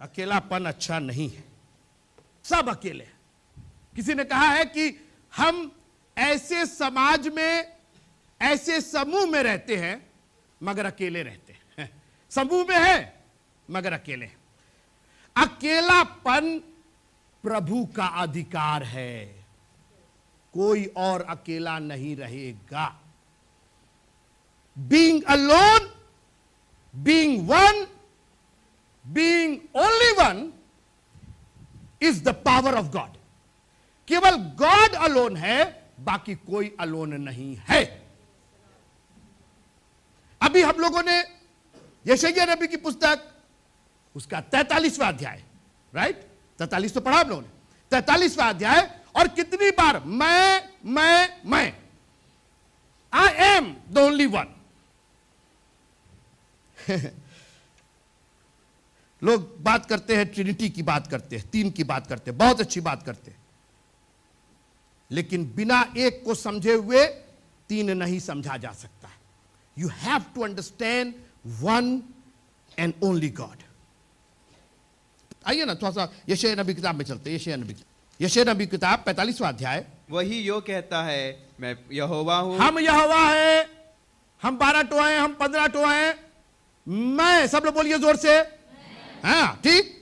अकेलापन अच्छा नहीं है। सब अकेले। किसी ने कहा है कि हम ऐसे समाज में, ऐसे समूह में रहते हैं मगर अकेले रहते हैं। समूह में है मगर अकेले। अकेलापन प्रभु का अधिकार है, कोई और अकेला नहीं रहेगा। Being alone, being one, being only one is the power of God. केवल गॉड अलोन है, बाकी कोई अलोन नहीं है। अभी हम लोगों ने यशायाह नबी की पुस्तक, उसका 43वां अध्याय, राइट, 43 तो पढ़ा हम लोगों ने, 43वां अध्याय, और कितनी बार मैं, आई एम द ओनली वन। लोग बात करते हैं, ट्रिनिटी की बात करते हैं, तीन की बात करते हैं, बहुत अच्छी बात करते हैं, लेकिन बिना एक को समझे हुए तीन नहीं समझा जा सकता। You have to understand one and only God. आइए ना थोड़ा सा यशायाह नबी किताब में चलते हैं। यशायाह नबी किताब 45वां अध्याय। वही यो कहता है, मैं यहोवा हूं। हम यहोवा है, हम 12 टोआ हैं, हम 15 टोआ हैं। मैं, सब लोग बोलिए जोर से। हाँ, ठीक।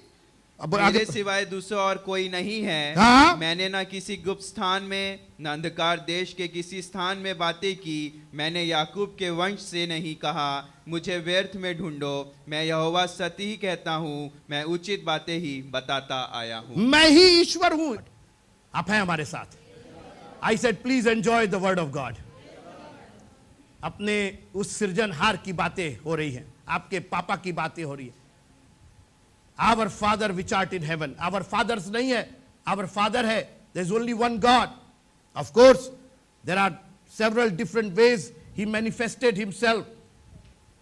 अब मेरे सिवाय दूसरा और कोई नहीं है। हाँ? मैंने ना किसी गुप्त स्थान में, न अंधकार देश के किसी स्थान में बातें की। मैंने याकूब के वंश से नहीं कहा, मुझे व्यर्थ में ढूंढो। मैं यहोवा सत्य ही कहता हूँ, मैं उचित बातें ही बताता आया हूँ। मैं ही ईश्वर हूं। आप हैं हमारे साथ। I said please enjoy the word of God. अपने उस सृजनहार की बातें हो रही हैं, आपके पापा की बातें हो रही है। Our father which art in heaven. Our fathers नहीं है, आवर फादर है। There is only one God. Of course there are several different ways he manifested himself,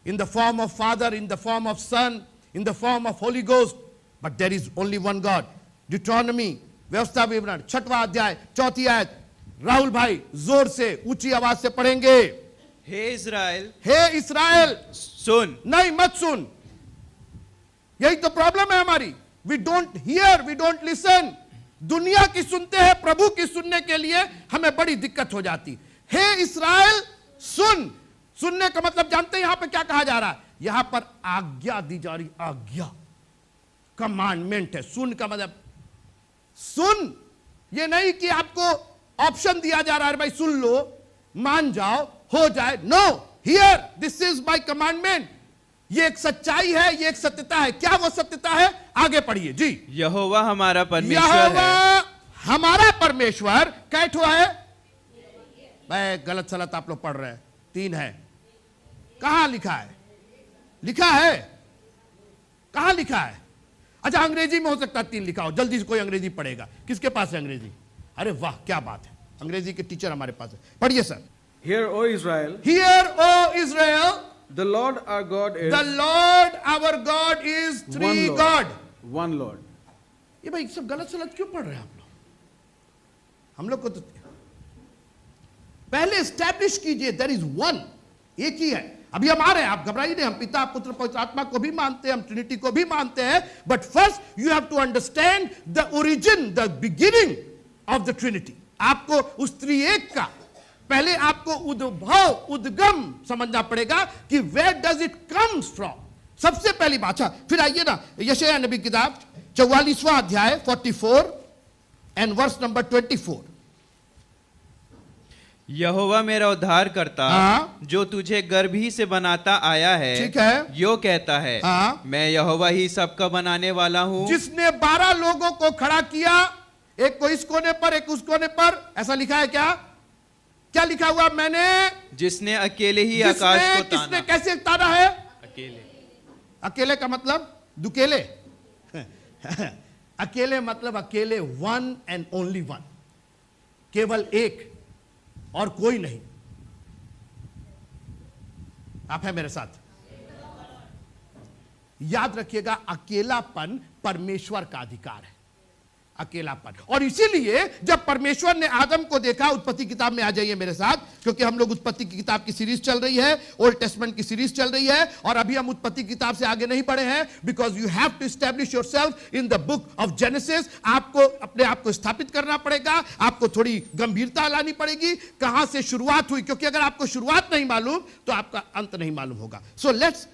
in the form of Father, in the form of Son, in the form of Holy Ghost, but there is only one God. Deuteronomy, व्यवस्था विवरण 6वां अध्याय 4th आयत। राहुल भाई जोर से ऊंची आवाज से पढ़ेंगे। हे इस्राएल, हे इस्राएल, सुन। नहीं मत सुन। यही तो प्रॉब्लम है हमारी। We don't hear, we don't listen. दुनिया की सुनते हैं, प्रभु की सुनने के लिए हमें बड़ी दिक्कत हो जाती। हे इस्राएल सुन। सुनने का मतलब जानते हैं यहां पे क्या कहा जा रहा है? यहां पर आज्ञा दी जा रही। आज्ञा, कमांडमेंट है। सुन का मतलब सुन, ये नहीं कि आपको ऑप्शन दिया जा रहा है, भाई सुन लो, मान जाओ, हो जाए। No, here, this is my commandment. ये एक सच्चाई है, ये एक सत्यता है। क्या वो सत्यता है? आगे पढ़िए जी। यहोवा हमारा परमेश्वर यहोवा है। हमारा परमेश्वर कैठो है? भाई गलत सलत आप लोग पढ़ रहे हैं। 3 है। कहां लिखा है? लिखा है? कहां लिखा है? अच्छा, अंग्रेजी में हो सकता है 3 लिखा हो। जल्दी से कोई अंग्रेजी पढ़ेगा। किसके पास है अंग्रेजी? अरे वाह, क्या बात है, अंग्रेजी के टीचर हमारे पास है। पढ़िए sir. Hear, O Israel, Hear, O Israel, the Lord our God is the Lord our God is one three Lord. God. One Lord. ये भाई सब गलत सलत क्यों पढ़ रहे हैं आप लोग? हम लोग को तो पहले एस्टैब्लिश कीजिए, देयर इज वन, एक ही है। अभी हम आ रहे हैं, आप घबराइए नहीं। हम पिता, पुत्र, पवित्र आत्मा को भी मानते हैं, हम ट्रिनिटी को भी मानते हैं, but first you have to understand the origin, the beginning of the Trinity. आपको उस त्रिएक का पहले आपको उद्भव, उद्गम समझना पड़ेगा कि where does it comes from. सबसे पहली बात। फिर आइए ना यशायाह नबी किताब 44वां अध्याय 44 एंड वर्स नंबर 24। यहोवा मेरा उद्धार करता, हाँ? जो तुझे गर्भ ही से बनाता आया है, ठीक है, यो कहता है, हाँ? मैं यहोवा ही सबका बनाने वाला हूँ। जिसने 12 लोगों को खड़ा किया, एक को इस कोने पर, एक उस कोने पर। ऐसा लिखा है क्या? क्या लिखा हुआ? मैंने, जिसने अकेले ही आकाश को ताना। किसने कैसे ताना है? अकेले। अकेले का मतलब दुकेले। अकेले मतलब अकेले, वन एंड ओनली वन, केवल एक और कोई नहीं। आप हैं मेरे साथ? याद रखिएगा, अकेलापन परमेश्वर का अधिकार है। अकेलापन। और इसीलिए जब परमेश्वर ने आदम को देखा, उत्पत्ति किताब में आ जाइए मेरे साथ, क्योंकि हम लोग उत्पत्ति की किताब की सीरीज चल रही है, ओल्ड टेस्टमेंट की सीरीज चल रही है, और अभी हम उत्पत्ति किताब से आगे नहीं बढ़े हैं, because you have to establish yourself in the book of Genesis. आपको अपने आप को स्थापित करना पड़ेगा, आपको थोड़ी गंभीरता लानी पड़ेगी, कहां से शुरुआत हुई, क्योंकि अगर आपको शुरुआत नहीं मालूम तो आपका अंत नहीं मालूम होगा। So let's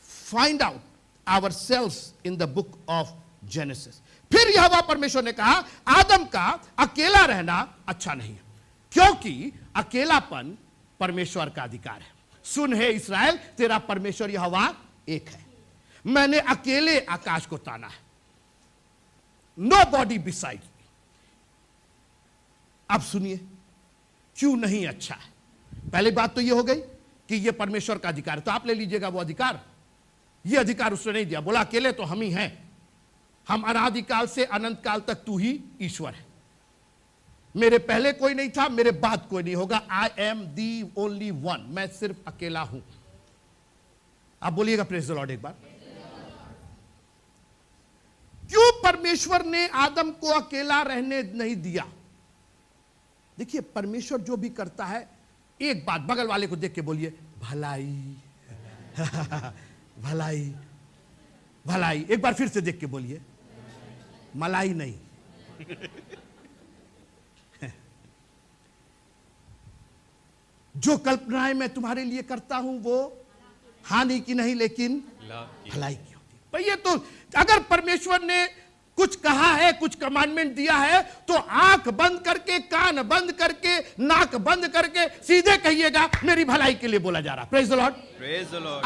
find out ourselves in the book of genesis. फिर यहोवा परमेश्वर ने कहा, आदम का अकेला रहना अच्छा नहीं है, क्योंकि अकेलापन परमेश्वर का अधिकार है। सुन हे इस्राएल, तेरा परमेश्वर यहोवा एक है। मैंने अकेले आकाश को ताना है, नो बॉडी बिसाइड। अब सुनिए क्यों नहीं अच्छा है। पहली बात तो यह हो गई कि यह परमेश्वर का अधिकार है, तो आप ले लीजिएगा वो अधिकार। यह अधिकार उसने नहीं दिया, बोला अकेले तो हम ही हैं, हम अनादिकाल से अनंत काल तक तू ही ईश्वर है, मेरे पहले कोई नहीं था, मेरे बाद कोई नहीं होगा। I am the only one, मैं सिर्फ अकेला हूं। आप बोलिएगा प्रेज द लॉर्ड एक बार। क्यों परमेश्वर ने आदम को अकेला रहने नहीं दिया? देखिए, परमेश्वर जो भी करता है, एक बात बगल वाले को देख के बोलिए, भलाई भलाई भलाई। एक बार फिर से देख के बोलिए, मलाई नहीं। जो कल्पनाएं मैं तुम्हारे लिए करता हूं वो हानि की नहीं लेकिन भलाई की होती है। भाई ये तो, अगर परमेश्वर ने कुछ कहा है, कुछ कमांडमेंट दिया है, तो आंख बंद करके, कान बंद करके, नाक बंद करके सीधे कहिएगा मेरी भलाई के लिए बोला जा रहा। Praise the Lord, praise the Lord.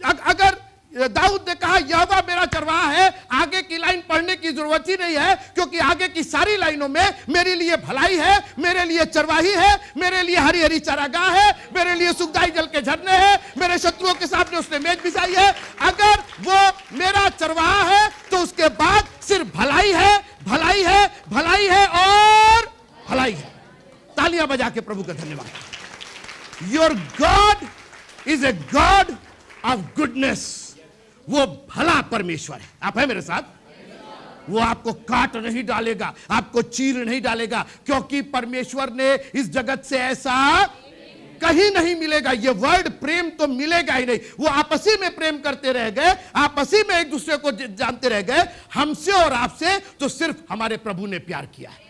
अगर दाऊद ने कहा यहोवा मेरा चरवाहा है, आगे की लाइन पढ़ने की जरूरत ही नहीं है, क्योंकि आगे की सारी लाइनों में मेरे लिए भलाई है, मेरे लिए चरवाही है, मेरे लिए हरी हरी चारागाह है, मेरे लिए सुखदाई जल के झरने हैं, मेरे शत्रुओं के सामने उसने मेज बिछाई है। अगर वो मेरा चरवाहा है तो उसके बाद सिर्फ भलाई है, भलाई है, भलाई है और भलाई है। तालियां बजा के प्रभु का धन्यवाद। Your God is a god of goodness. वो भला परमेश्वर है। आप है मेरे साथ? वो आपको काट नहीं डालेगा, आपको चीर नहीं डालेगा, क्योंकि परमेश्वर ने इस जगत से ऐसा कहीं नहीं मिलेगा। ये वर्ड प्रेम तो मिलेगा ही नहीं। वो आपसी में प्रेम करते रह गए, आपसी में एक दूसरे को जानते रह गए। हमसे और आपसे तो सिर्फ हमारे प्रभु ने प्यार किया है।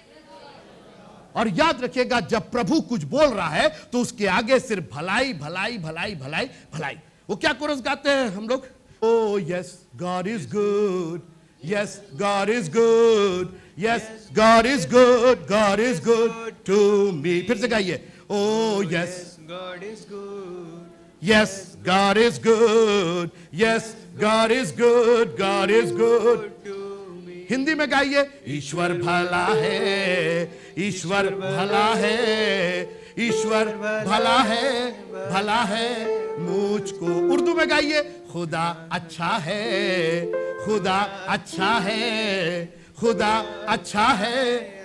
और याद रखिएगा, जब प्रभु कुछ बोल रहा है तो उसके आगे सिर्फ भलाई भलाई भलाई भलाई भलाई। वो क्या कोरस गाते हैं हम लोग? Oh yes, God is good. Yes, God is good. Yes, God is good. God is good to me. फिर से गाइए। Oh yes, God is good. Yes, God is good. Yes, God is good. God is good to me. Hindi में गाइए। ईश्वर भला है, ईश्वर भला है, ईश्वर भला है, भला है मुझको। उर्दू में गाइए। खुदा अच्छा है, खुदा अच्छा है, खुदा अच्छा है,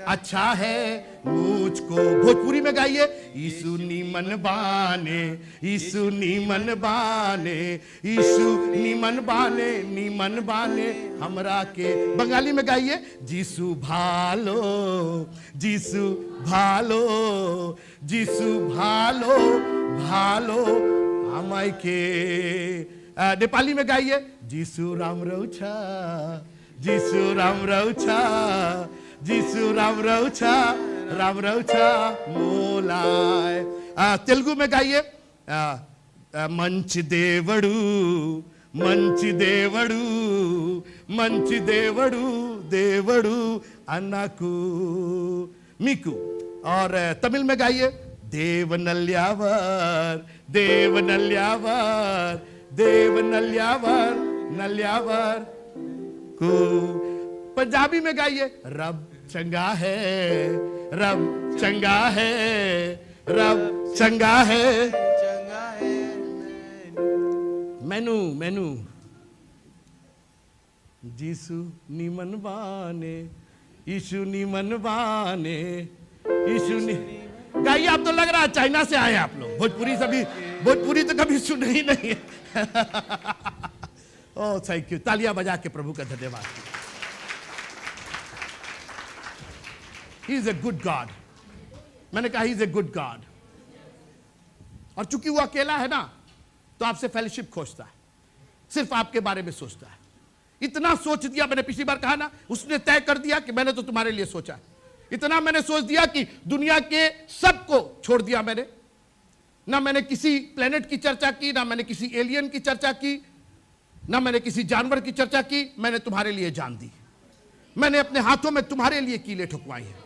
अच्छा है मुझको। भोजपुरी में गाइए। यीशु नीमन बाने, यीशु नीमन बाने, यीशु नीमन बाने, नीमन बाने हमरा के। बंगाली में गाइए। जीसु भालो, जीसु भालो, जीसु भालो, भालो আমায় के। नेपाली में गाइए। जीसु राम रौछा, जीसु राम रौछा, जीसु राम रौछा, राम रौछा मोलाय। तेलुगु में गाइए। मंच देवड़ू, मंच देवड़ू, मंच देवड़ू, देवड़ू अन्नाकू मीकू। और तमिल में गाइए। देव नल्यावर, देव नल्यावर, देव नल्यावर, नल्यावर को। पंजाबी में गाइए। रब चंगा है, रब चंगा है, रब चंगा है, चंगा है मैनू मैनू। जीसु नीमन बाने, यीशु नीमन बाने, यीशु नी। गाइए। आप तो लग रहा है चाइना से आए आप लोग। भोजपुरी सभी, भोजपुरी तो कभी सुने ही नहीं है। Oh thank you. तालियां बजा के प्रभु का धन्यवाद। He is a good God. मैंने कहा he is a good God. और चूंकि वो अकेला है ना, तो आपसे फेलोशिप खोजता है, सिर्फ आपके बारे में सोचता है। इतना सोच दिया, मैंने पिछली बार कहा ना, उसने तय कर दिया कि मैंने तो तुम्हारे लिए सोचा है। इतना मैंने सोच दिया कि दुनिया के सबको छोड़ दिया मैंने। ना मैंने किसी प्लेनेट की चर्चा की, ना मैंने किसी एलियन की चर्चा की, ना मैंने किसी जानवर की चर्चा की। मैंने तुम्हारे लिए जान दी। मैंने अपने हाथों में तुम्हारे लिए कीले ठुकवाई है।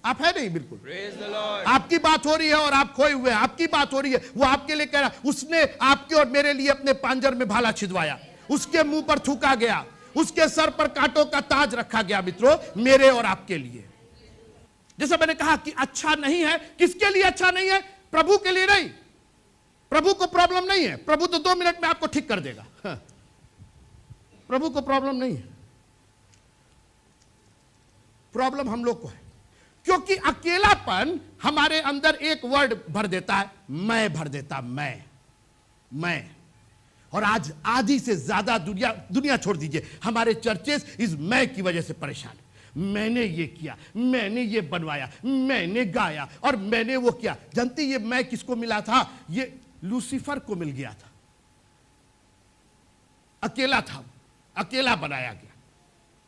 आप है नहीं बिल्कुल। Praise the Lord. आपकी बात हो रही है और आप खोए हुए हैं। आपकी बात हो रही है, वो आपके लिए कह रहा। उसने आपके और मेरे लिए अपने पांजर में भाला छिदवाया, उसके मुंह पर थूका गया, उसके सर पर कांटों का ताज रखा गया मित्रों, मेरे और आपके लिए। जैसा मैंने कहा कि अच्छा नहीं है, किसके लिए अच्छा नहीं है? प्रभु के लिए नहीं। प्रभु को प्रॉब्लम नहीं है, प्रभु तो 2 मिनट में आपको ठीक कर देगा। हाँ। प्रभु को प्रॉब्लम नहीं है, प्रॉब्लम हम लोग को है। क्योंकि अकेलापन हमारे अंदर एक वर्ड भर देता है, मैं भर देता, मैं। और आज आधी से ज्यादा दुनिया छोड़ दीजिए, हमारे चर्चेस इस मैं की वजह से परेशान। मैंने ये किया, मैंने ये बनवाया, मैंने गाया और मैंने वो किया। जानती ये मैं किसको मिला था? ये लूसीफर को मिल गया था। अकेला था, अकेला बनाया गया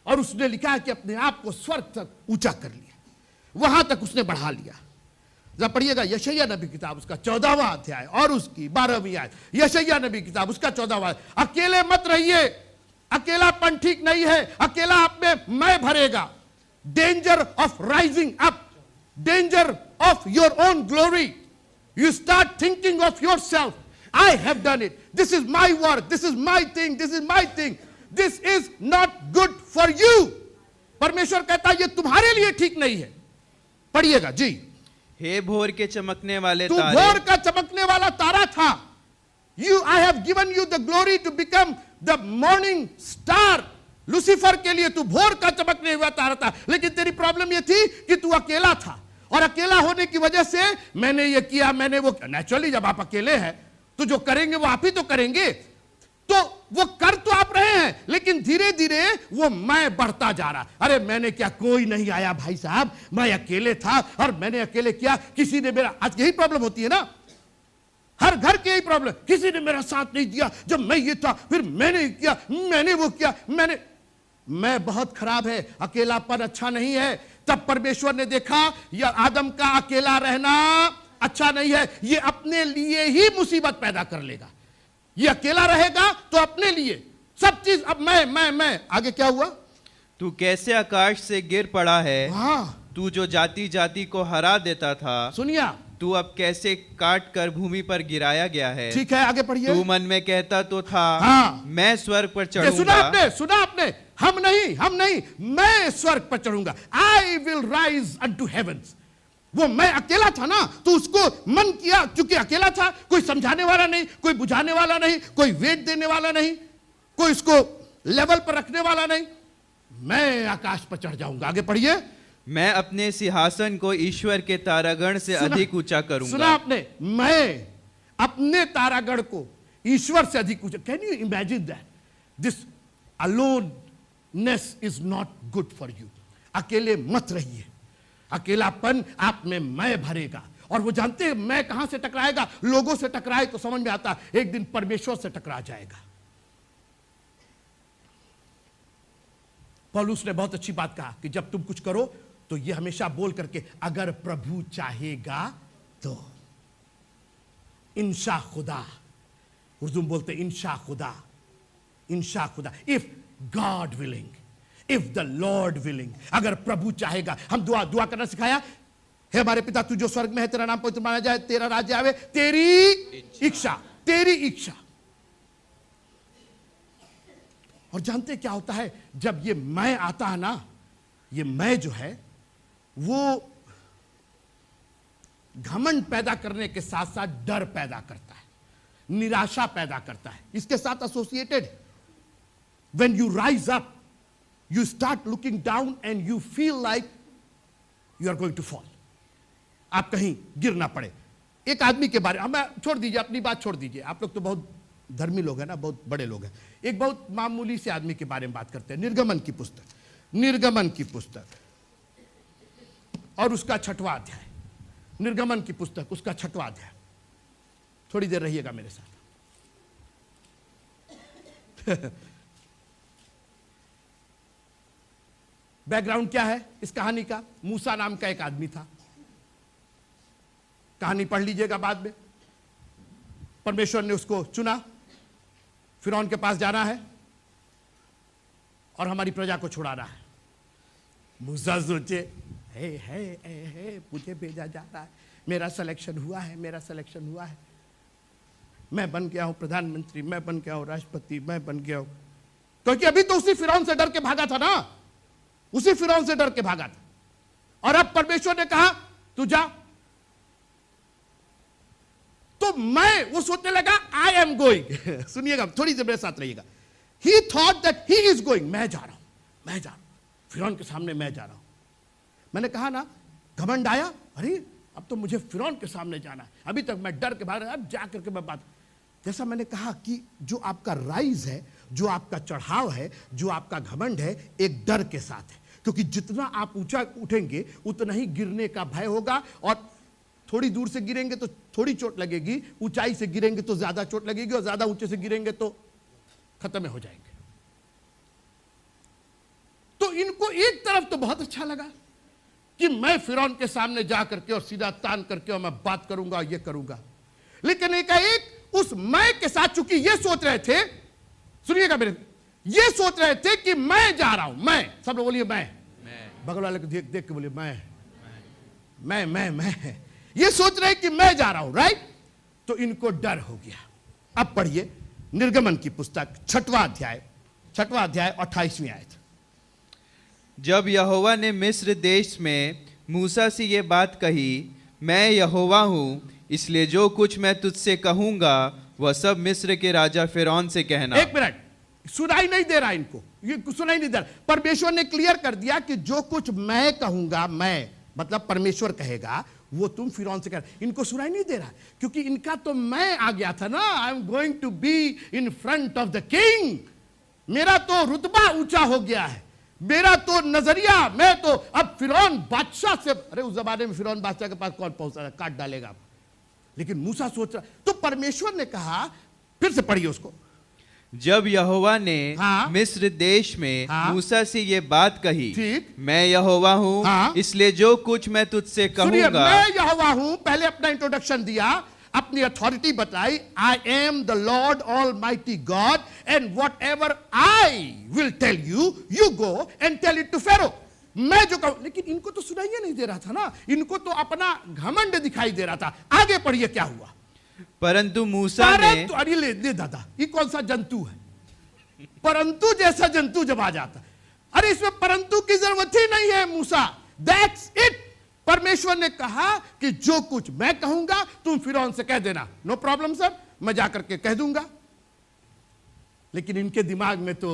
और उसने लिखा कि अपने आप को स्वर्ग तक ऊंचा कर लिया, वहां तक उसने बढ़ा लिया। जब पढ़िएगा यशायाह नबी किताब उसका 14वां अध्याय और उसकी 12वीं आयत। यशायाह नबी किताब उसका 14वां। अकेले मत रहिए, अकेलापन ठीक नहीं है। अकेला आप में मैं भरेगा। Danger of rising up, danger of your own glory. You start thinking of your self, I have done it, this is my work, this is my thing, this is my thing, this is not good for you. परमेश्वर कहता है ये तुम्हारे लिए ठीक नहीं है। पढ़िएगा जी। हे भोर के चमकने वाले तू तारे, भोर का चमकने वाला तारा था। I have given you the glory to become the morning star. Lucifer के लिए तू भोर का चमकने हुआ तारा था, लेकिन तेरी प्रॉब्लम ये थी कि तू अकेला था और अकेला होने की वजह से मैंने ये किया, मैंने वो। नेचुरली जब आप अकेले हैं तो जो करेंगे वो आप ही तो करेंगे। तो वो कर तो आप रहे हैं, लेकिन धीरे धीरे वो मैं बढ़ता जा रहा। अरे मैंने क्या, कोई नहीं आया भाई साहब, मैं अकेले था और मैंने अकेले किया, किसी ने मेरा। आज यही प्रॉब्लम होती है ना, हर घर की यही प्रॉब्लम। किसी ने मेरा साथ नहीं दिया जब मैं ये था, फिर मैंने किया, मैंने वो किया, मैं बहुत खराब है। अकेलापन अच्छा नहीं है। तब परमेश्वर ने देखा यह आदम का अकेला रहना अच्छा नहीं है, ये अपने लिए ही मुसीबत पैदा कर लेगा। ये अकेला रहेगा तो अपने लिए सब चीज। अब मैं आगे क्या हुआ? तू कैसे आकाश से गिर पड़ा है, हाँ, तू जो जाति जाति को हरा देता था, सुनिया, तू अब कैसे काट कर भूमि पर गिराया गया है। ठीक है, आगे पढ़िए। तू मन में कहता तो था, हाँ। मैं स्वर्ग पर ये सुना आपने? हम नहीं, मैं स्वर्ग पर चढ़ूंगा। I will rise unto heavens. वो मैं अकेला था ना, तो उसको मन किया, क्योंकि अकेला था, कोई समझाने वाला नहीं, कोई बुझाने वाला नहीं, कोई वेट देने वाला नहीं, कोई इसको लेवल पर रखने वाला नहीं। मैं आकाश पर चढ़ जाऊंगा। आगे पढ़िए। मैं अपने सिंहासन को ईश्वर के तारागण से अधिक ऊंचा करूंगा। सुना आपने? मैं अपने तारागण को ईश्वर से अधिक ऊंचा। Can you imagine that? This aloneness is not good for you. अकेले मत रहिए। अकेलापन आप में मैं भरेगा। और वो जानते हैं मैं कहां से टकराएगा? लोगों से टकराए तो समझ में आता, एक दिन परमेश्वर से टकरा जाएगा। पौलुस ने बहुत अच्छी बात कहा कि जब तुम कुछ करो तो ये हमेशा बोल करके, अगर प्रभु चाहेगा तो। इंशा खुदा, उर्दू में बोलते इंशा खुदा, इंशा खुदा। If God willing, if the Lord willing, अगर प्रभु चाहेगा। हम दुआ करना सिखाया, हे हमारे पिता तू जो स्वर्ग में है, तेरा नाम पवित्र माना जाए, तेरा राज्य आवे, तेरी इच्छा, तेरी इच्छा। और जानते क्या होता है जब ये मैं आता है ना, ये मैं जो है वो घमंड पैदा करने के साथ साथ डर पैदा करता है, निराशा पैदा करता है, इसके साथ associated. When you rise up, you start looking down and you feel like you are going to fall. आप कहीं गिर ना पड़े। एक आदमी के बारे में छोड़ दीजिए, अपनी बात छोड़ दीजिए, आप लोग तो बहुत धर्मी लोग हैं ना, बहुत बड़े लोग हैं। एक बहुत मामूली से आदमी के बारे में बात करते हैं। निर्गमन की पुस्तक और उसका 6वां अध्याय, निर्गमन की पुस्तक उसका 6वां अध्याय। थोड़ी देर रहिएगा मेरे साथ। बैकग्राउंड क्या है इस कहानी का? मूसा नाम का एक आदमी था। कहानी पढ़ लीजिएगा बाद में। परमेश्वर ने उसको चुना, फिरौन के पास जाना है और हमारी प्रजा को छुड़ाना है। मूसा सोचे, हे मुझे भेजा जा रहा है, मेरा सिलेक्शन हुआ है, मेरा सिलेक्शन हुआ है, मैं बन गया हूं प्रधानमंत्री, मैं बन गया हूं राष्ट्रपति, मैं बन गया हूं। क्योंकि अभी तो उसी फिरौन से डर के भागा था ना, उसी फिरौन से डर के भागा था। और अब परमेश्वर ने कहा तू जा, तो मैं वो सोचने लगा आई एम गोइंग। सुनिएगा, थोड़ी देर मेरे साथ रहिएगा। ही thought that he is going, मैं जा रहा हूं, मैं जा रहा हूं फिरौन के सामने, मैं जा रहा हूं। मैंने कहा ना, घमंड आया, अरे अब तो मुझे फिरौन के सामने जाना है, अभी तक मैं डर के भाग रहा, अब जा करके मैं बात। जैसा मैंने कहा कि जो आपका राइज है, जो आपका चढ़ाव है, जो आपका घमंड है, एक डर के साथ है। क्योंकि जितना आप ऊंचा उठेंगे उतना ही गिरने का भय होगा, और थोड़ी दूर से गिरेंगे तो थोड़ी चोट लगेगी, ऊंचाई से गिरेंगे तो ज्यादा चोट लगेगी, और ज्यादा ऊंचे से गिरेंगे तो खत्म हो जाएंगे। तो इनको एक तरफ तो बहुत अच्छा लगा कि मैं फिरौन के सामने जा करके और सीधा तान करके और मैं बात करूंगा, ये करूंगा। लेकिन एक उस मैं के साथ, चूंकि ये सोच रहे थे, सुनिएगा मेरे, ये सोच रहे थे कि मैं जा रहा हूं, मैं, सब लोग बोलिए मैं, बगल वाले को देख देख के बोलिए मैं ये सोच रहे कि मैं जा रहा हूं, राइट? तो इनको डर हो गया। अब पढ़िए निर्गमन की पुस्तक 6वां अध्याय 28वीं आयत। जब यहोवा ने मिस्र देश में मूसा से ये बात कही, मैं यहोवा हूं, इसलिए जो कुछ मैं तुझसे कहूंगा वह सब मिस्र के राजा फिरौन से कहना। एक मिनट, सुनाई नहीं दे रहा इनको, ये सुनाई नहीं दे रहा। परमेश्वर ने क्लियर कर दिया कि जो कुछ मैं कहूंगा, मैं मतलब परमेश्वर कहेगा, वो तुम फिरौन से कहना। इनको सुनाई नहीं दे रहा क्योंकि इनका तो मैं आ गया था ना, I am going to be in front of the king. मेरा तो रुतबा ऊंचा हो गया है, मेरा तो नजरिया, मैं तो अब फिरौन बादशाह से, अरे उस जमाने में फिरौन बादशाह के पास कौन पहुंचा, काट डालेगा। लेकिन मूसा सोच रहा, तो परमेश्वर ने कहा, फिर से पढ़िए उसको। जब यहोवा ने हाँ, मिस्र देश में हाँ, मूसा से ये बात कही, ठीक, मैं यहोवा हूँ, हाँ, इसलिए जो कुछ मैं तुझसे कहूंगा। मैं यहोवा हूं, पहले अपना इंट्रोडक्शन दिया, अपनी अथॉरिटी बताई, I am the lord almighty God, and whatever I will tell you, you go and tell it to Pharaoh. मैं जो कहूं, लेकिन इनको तो सुनाई नहीं दे रहा था ना, इनको तो अपना घमंड दिखाई दे रहा था। आगे पढ़िए क्या हुआ। परंतु मूसा ने, अरे ले दादा, ये कौन सा जंतु है? परंतु जैसा जंतु जब आ जाता, अरे इसमें परंतु की जरूरत ही नहीं है मूसा, दैट्स इट। परमेश्वर ने कहा कि जो कुछ मैं कहूंगा तुम फिरौन से कह देना, नो प्रॉब्लम सर, मैं जाकर के कह दूंगा। लेकिन इनके दिमाग में तो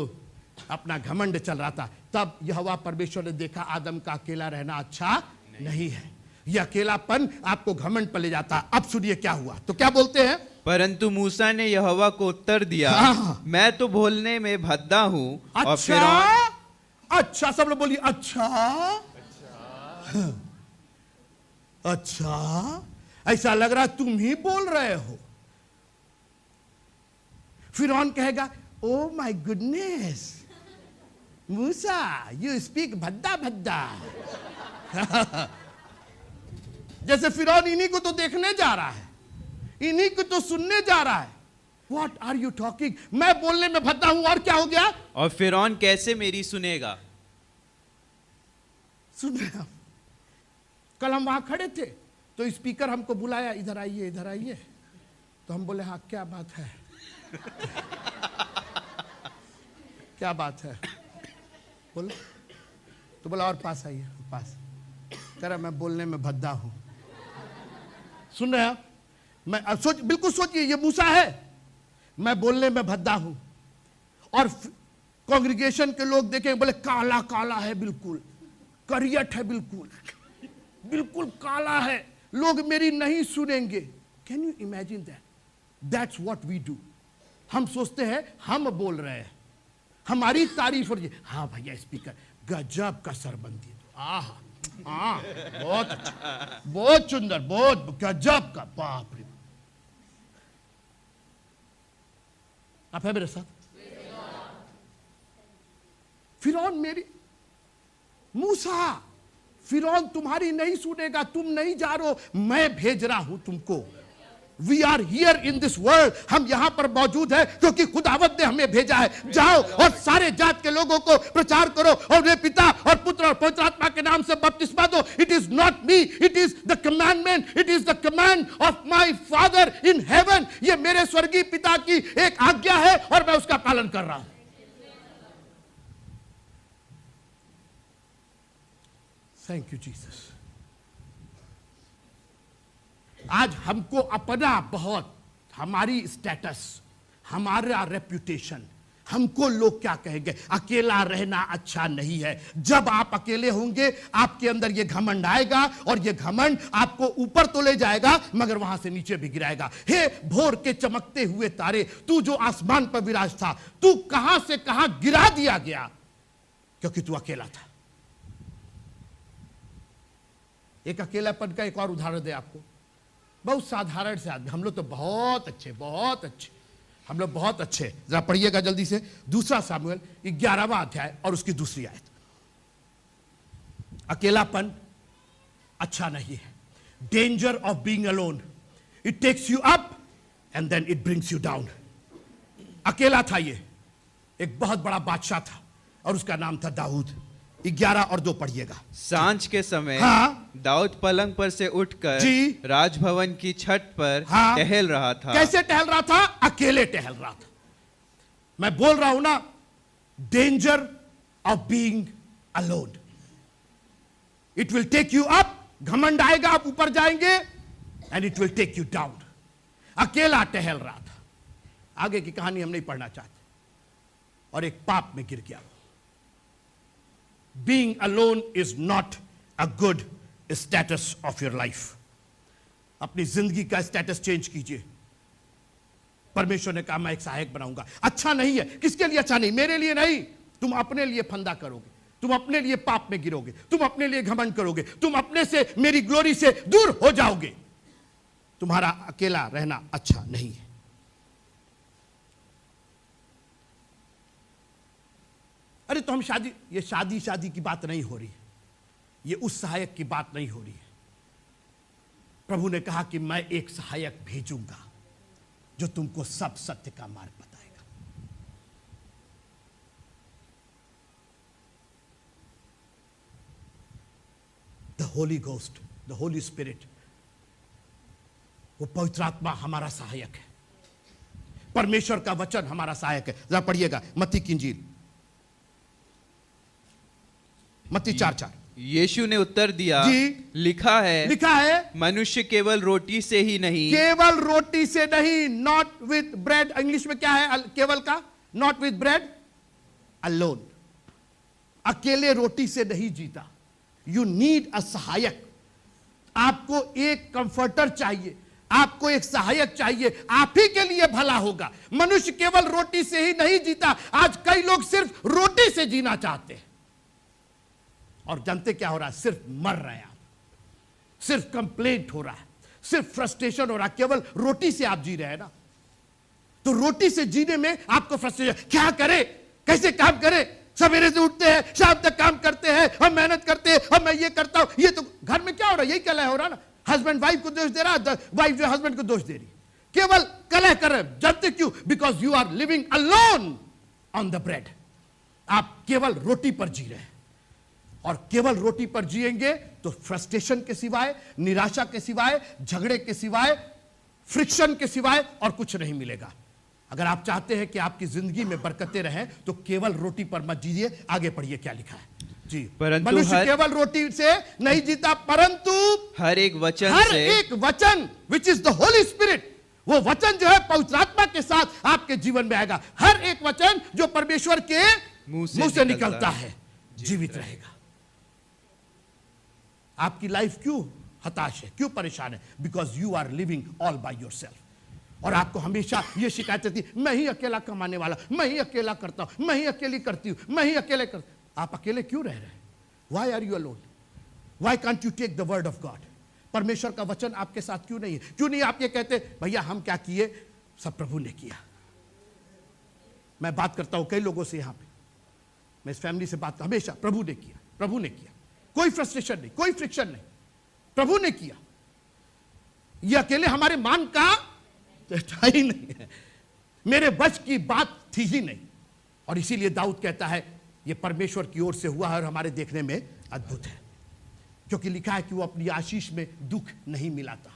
अपना घमंड चल रहा था। तब यहोवा परमेश्वर ने देखा आदम का अकेला रहना अच्छा नहीं है, यह अकेलापन आपको घमंड पर ले जाता। अब सुनिए क्या हुआ, तो क्या बोलते हैं, परंतु मूसा ने यहोवा को उत्तर दिया, हाँ, मैं तो बोलने में भद्दा हूँ। और अच्छा, फिरौन, अच्छा, सब लोग बोलिए अच्छा, अच्छा, ऐसा लग रहा तुम ही बोल रहे हो। फिरौन कहेगा, oh my goodness Musa, you speak भद्दा भद्दा। जैसे फिरौन इन्हीं को तो देखने जा रहा है, इन्हीं को तो सुनने जा रहा है। What are you talking? मैं बोलने में भद्दा हूं और क्या हो गया? और फिरौन कैसे मेरी सुनेगा? सुन रहे हैं? कल हम वहां खड़े थे तो स्पीकर हमको बुलाया, इधर आइए, इधर आइए। तो हम बोले, हाँ क्या बात है? क्या बात है? बोलो। तो बोला और पास आइए, पास। कह रहा मैं बोलने में भद्दा हूं। सुन रहे हैं? मैं बिल्कुल सोचिए, ये मूसा है, मैं बोलने में भद्दा हूं। और कांग्रेगेशन के लोग देखें, बोले काला काला है, बिल्कुल करियट है, बिल्कुल बिल्कुल काला है, लोग मेरी नहीं सुनेंगे। Can you imagine that? That's what we do. हम सोचते हैं हम बोल रहे हैं, हमारी तारीफ हो रही है। हाँ भैया स्पीकर गजब का सरबंदी, आह हाँ, बहुत अच्छा, बहुत सुंदर, बहुत गजब का, बाप रे। आप है मेरे साथ? फिरौन मेरी, मूसा, फिरौन तुम्हारी नहीं सुनेगा, तुम नहीं जा रहे हो, मैं भेज रहा हूं तुमको। We are here in this world, हम यहां पर मौजूद है क्योंकि खुदावंद ने हमें भेजा है। जाओ और सारे जात के लोगों को प्रचार करो और उन्हें पिता और पुत्र और पवित्र आत्मा के नाम से बपतिस्मा दो। It is not me, it is the commandment, it is the command of my father in heaven. ये मेरे स्वर्गीय पिता की एक आज्ञा है और मैं उसका पालन कर रहा हूं। Thank you Jesus. आज हमको अपना बहुत, हमारी स्टेटस, हमारा रेप्यूटेशन, हमको लोग क्या कहेंगे, अकेला रहना अच्छा नहीं है। जब आप अकेले होंगे आपके अंदर ये घमंड आएगा और ये घमंड आपको ऊपर तो ले जाएगा मगर वहां से नीचे भी गिराएगा। हे भोर के चमकते हुए तारे, तू जो आसमान पर विराज था, तू कहां से कहां गिरा दिया गया क्योंकि तू अकेला था। एक अकेलापन का एक और उदाहरण दे आपको, बहुत साधारण से आदमी, हम लोग तो बहुत अच्छे, बहुत अच्छे, हम लोग बहुत अच्छे। जरा पढ़िएगा जल्दी से 2 सामुएल 11वां अध्याय और उसकी दूसरी आयत। अकेलापन अच्छा नहीं है। Danger of being alone, it takes you up and then it brings you down. अकेला था ये, एक बहुत बड़ा बादशाह था और उसका नाम था दाऊद। 11 और 2 पढ़िएगा। सांझ के समय हाँ। दाऊद पलंग पर से उठकर जी। राजभवन की छत पर हाँ। टहल रहा था। कैसे टहल रहा था? अकेले टहल रहा था। मैं बोल रहा हूं ना, danger of being alone, it will take you up, घमंड आएगा, आप ऊपर जाएंगे, and it will take you down. अकेला टहल रहा था। आगे की कहानी हम नहीं पढ़ना चाहते, और एक पाप में गिर गया। Being alone is not a good status of your life. अपनी जिंदगी का स्टेटस चेंज कीजिए। परमेश्वर ने कहा मैं एक सहायक बनाऊंगा। अच्छा नहीं है, किसके लिए अच्छा नहीं? मेरे लिए नहीं। तुम अपने लिए फंदा करोगे, तुम अपने लिए पाप में गिरोगे, तुम अपने लिए घमंड करोगे, तुम अपने से, मेरी ग्लोरी से दूर हो जाओगे। तुम्हारा अकेला रहना अच्छा नहीं है। अरे तो हम ये शादी की बात नहीं हो रही है, ये उस सहायक की बात नहीं हो रही है। प्रभु ने कहा कि मैं एक सहायक भेजूंगा जो तुमको सब सत्य का मार्ग बताएगा। The Holi ghost, the Holi spirit, वो पवित्र आत्मा हमारा सहायक है। परमेश्वर का वचन हमारा सहायक है। जरा पढ़िएगा मत्ती की इंजील, मत्ती 4:4। यीशु ने उत्तर दिया, जी। लिखा है मनुष्य केवल रोटी से ही नहीं, केवल रोटी से नहीं, नॉट विद ब्रेड। इंग्लिश में क्या है केवल का? Not with bread alone. अकेले रोटी से नहीं जीता। यू नीड अ सहायक। आपको एक कंफर्टर चाहिए, आपको एक सहायक चाहिए, आप ही के लिए भला होगा। मनुष्य केवल रोटी से ही नहीं जीता। आज कई लोग सिर्फ रोटी से जीना चाहते हैं, और जानते क्या हो रहा है? सिर्फ मर रहे हैं आप, सिर्फ कंप्लेंट हो रहा है, सिर्फ फ्रस्ट्रेशन हो रहा है। केवल रोटी से आप जी रहे हैं ना, तो रोटी से जीने में आपको फ्रस्ट्रेशन। क्या करे, कैसे काम करे? सवेरे से उठते हैं, शाम तक काम करते हैं, हम मेहनत करते हैं, हम मैं ये करता हूं। ये तो घर में क्या हो रहा है? यही कलह हो रहा है ना। हस्बैंड वाइफ को दोष दे रहा है, वाइफ जो हस्बैंड को दोष दे रही, केवल कलह कर रहे। जानते क्यों? Because you are living alone on the bread. आप केवल रोटी पर जी रहे हैं, और केवल रोटी पर जिएंगे तो फ्रस्ट्रेशन के सिवाय, निराशा के सिवाय, झगड़े के सिवाय, फ्रिक्शन के सिवाय और कुछ नहीं मिलेगा। अगर आप चाहते हैं कि आपकी जिंदगी में बरकतें रहें तो केवल रोटी पर मत जीजिए। आगे पढ़िए क्या लिखा है जी। परंतु मनुष्य केवल रोटी से नहीं जीता, परंतु हर एक वचन हर से, एक वचन which is the Holi spirit, वो वचन जो है पवित्र आत्मा के साथ आपके जीवन में आएगा। हर एक वचन जो परमेश्वर के मुंह से निकलता है जीवित रहेगा। आपकी लाइफ क्यों हताश है, क्यों परेशान है? Because you are living all by yourself. और आपको हमेशा ये शिकायत रहती, मैं ही अकेला कमाने वाला, मैं ही अकेला करता हूं, मैं ही अकेली करती हूं, मैं ही अकेले कर। आप अकेले क्यों रह रहे हैं? Why are you alone? Why can't you take the word of God? परमेश्वर का वचन आपके साथ क्यों नहीं है? क्यों नहीं आप ये कहते भैया हम क्या किए, सब प्रभु ने किया? मैं बात करता हूं कई लोगों से यहां पे, मैं इस फैमिली से बात, हमेशा प्रभु ने किया, प्रभु ने किया, कोई फ्रस्ट्रेशन नहीं, कोई फ्रिक्शन नहीं, प्रभु ने किया। ये अकेले हमारे मान का था ही नहीं है, मेरे बस की बात थी ही नहीं। और इसीलिए दाऊद कहता है ये परमेश्वर की ओर से हुआ है और हमारे देखने में अद्भुत है, क्योंकि लिखा है कि वो अपनी आशीष में दुख नहीं मिलाता।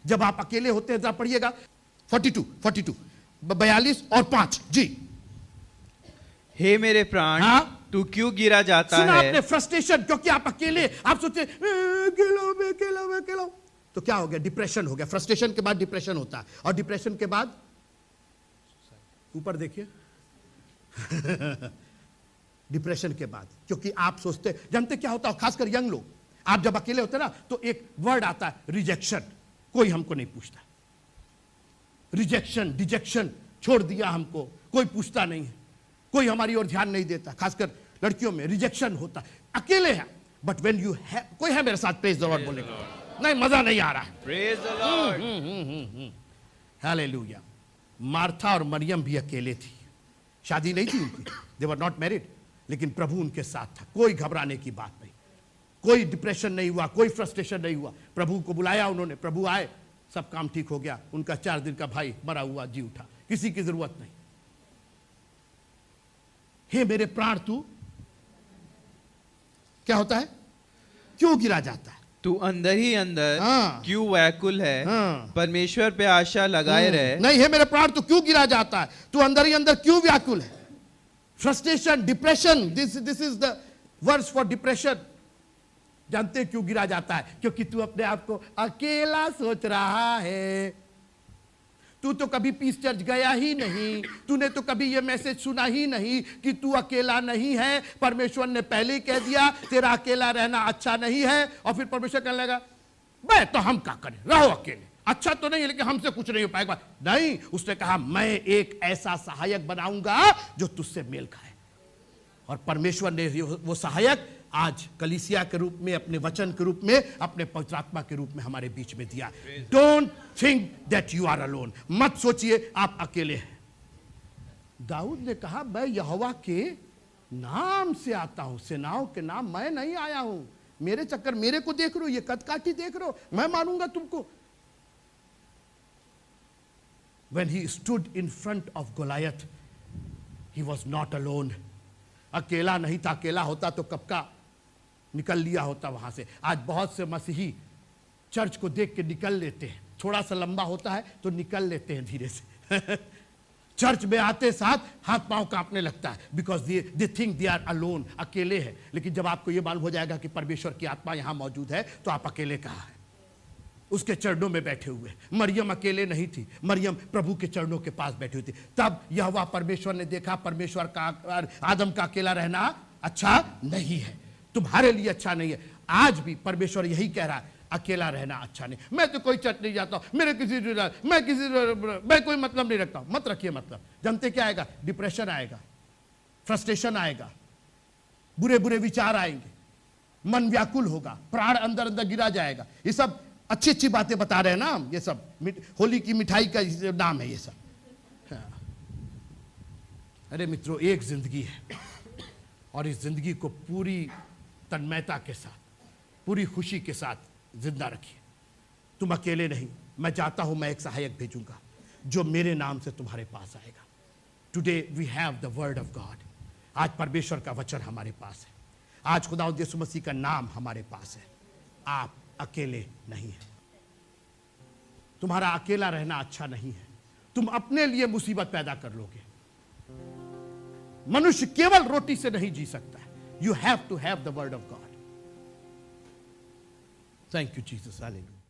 जब आप अकेले होते हैं, जरा पढ़िएगा 42 42 और 5 जी। हे मेरे प्राण, हाँ? तू क्यों गिरा जाता सुना है? आपने फ्रस्ट्रेशन, क्योंकि आप अकेले, आप सोचते अकेला, तो क्या हो गया? डिप्रेशन हो गया। फ्रस्ट्रेशन के बाद डिप्रेशन होता है, और डिप्रेशन के बाद ऊपर देखिए डिप्रेशन के बाद, क्योंकि आप सोचते, जानते क्या होता है, खासकर यंग लोग, आप जब अकेले होते ना तो एक वर्ड आता है रिजेक्शन। कोई हमको नहीं पूछता, रिजेक्शन, डिजेक्शन, छोड़ दिया हमको, कोई पूछता नहीं है, कोई हमारी ओर ध्यान नहीं देता। खासकर लड़कियों में रिजेक्शन होता है, अकेले हैं। बट व्हेन यू हैव, कोई है मेरे साथ प्रेज द लॉर्ड बोलेगा? नहीं, मजा नहीं आ रहा है। Praise the Lord. Hallelujah. Martha और मरियम भी अकेले थी, शादी नहीं थी उनकी, दे वर नॉट मैरिड, लेकिन प्रभु उनके साथ था। कोई घबराने की बात नहीं, कोई डिप्रेशन नहीं हुआ, कोई फ्रस्ट्रेशन नहीं हुआ। प्रभु को बुलाया उन्होंने, प्रभु आए, सब काम ठीक हो गया। उनका 4 दिन का भाई मरा हुआ जी उठा, किसी की जरूरत नहीं। हे मेरे प्राण, तू क्या होता है, क्यों गिरा जाता है? तू अंदर ही अंदर हाँ। क्यों व्याकुल है? हाँ। परमेश्वर पे आशा लगाए रहे। नहीं, हे मेरे प्राण, तू क्यों गिरा जाता है? तू अंदर ही अंदर क्यों व्याकुल है? Frustration, depression, this is the words for depression. जानते हैं क्यों गिरा जाता है? क्योंकि तू अपने आप को अकेला सोच रहा है। तू तो कभी पीस चर्च गया ही नहीं, तूने तो कभी ये मैसेज सुना ही नहीं कि तू अकेला नहीं है। परमेश्वर ने पहले ही कह दिया तेरा अकेला रहना अच्छा नहीं है। और फिर परमेश्वर कहने लगा बे तो हम क्या करें, रहो अकेले, अच्छा तो नहीं है लेकिन हमसे कुछ नहीं हो पाएगा। नहीं, उसने कहा मैं एक ऐसा सहायक बनाऊंगा जो तुझसे मेल खाए। और परमेश्वर ने वो सहायक आज कलीसिया के रूप में, अपने वचन के रूप में, अपने पवित्र आत्मा के रूप में हमारे बीच में दिया। Don't think that you are alone, मत सोचिए आप अकेले हैं। दाऊद ने कहा मैं यहोवा के नाम से आता हूं, सेनाओं के नाम मैं नहीं आया हूं। मेरे चक्कर, मेरे को देख रहे हो, ये कदकाठी देख रहे हो, मैं मारूंगा तुमको। When he stood in front of Goliath, he was not alone. अकेला नहीं था, अकेला होता तो कब का निकल लिया होता वहां से। आज बहुत से मसीही चर्च को देख के निकल लेते हैं, थोड़ा सा लंबा होता है तो निकल लेते हैं धीरे से चर्च में आते साथ हाथ पांव कांपने लगता है, because they think they are alone, अकेले हैं। लेकिन जब आपको यह मालूम हो जाएगा कि परमेश्वर की आत्मा यहां मौजूद है तो आप अकेले कहाँ हैं, उसके चरणों में बैठे हुए। मरियम अकेले नहीं थी, मरियम प्रभु के चरणों के पास बैठी हुई थी। तब यहोवा परमेश्वर ने देखा परमेश्वर का, आदम का अकेला रहना अच्छा नहीं है, तुम्हारे लिए अच्छा नहीं है। आज भी परमेश्वर यही कह रहा है, अकेला रहना अच्छा नहीं। मैं तो कोई चर्च नहीं जाता, मैं कोई मतलब नहीं रखता। मत रखिए मतलब। जानते क्या आएगा? डिप्रेशन आएगा, फ्रस्ट्रेशन आएगा, बुरे बुरे विचार आएंगे, मन व्याकुल होगा, प्राण अंदर अंदर गिरा जाएगा। ये सब अच्छी अच्छी बातें बता रहे हैं ना हम, ये सब होली की मिठाई का नाम है ये सब। हाँ। अरे मित्रों, एक जिंदगी है और इस जिंदगी को पूरी तन्मयता के साथ, पूरी खुशी के साथ जिंदा रखिए। तुम अकेले नहीं, मैं चाहता हूं मैं एक सहायक भेजूंगा जो मेरे नाम से तुम्हारे पास आएगा। Today we have the word of God. आज परमेश्वर का वचन हमारे पास है, आज खुदावंद यीशु मसीह का नाम हमारे पास है। आप अकेले नहीं है, तुम्हारा अकेला रहना अच्छा नहीं है। तुम अपने लिए मुसीबत पैदा कर लोगे। मनुष्य केवल रोटी से नहीं जी सकता है। You have to have the word of God. Thank you Jesus, hallelujah.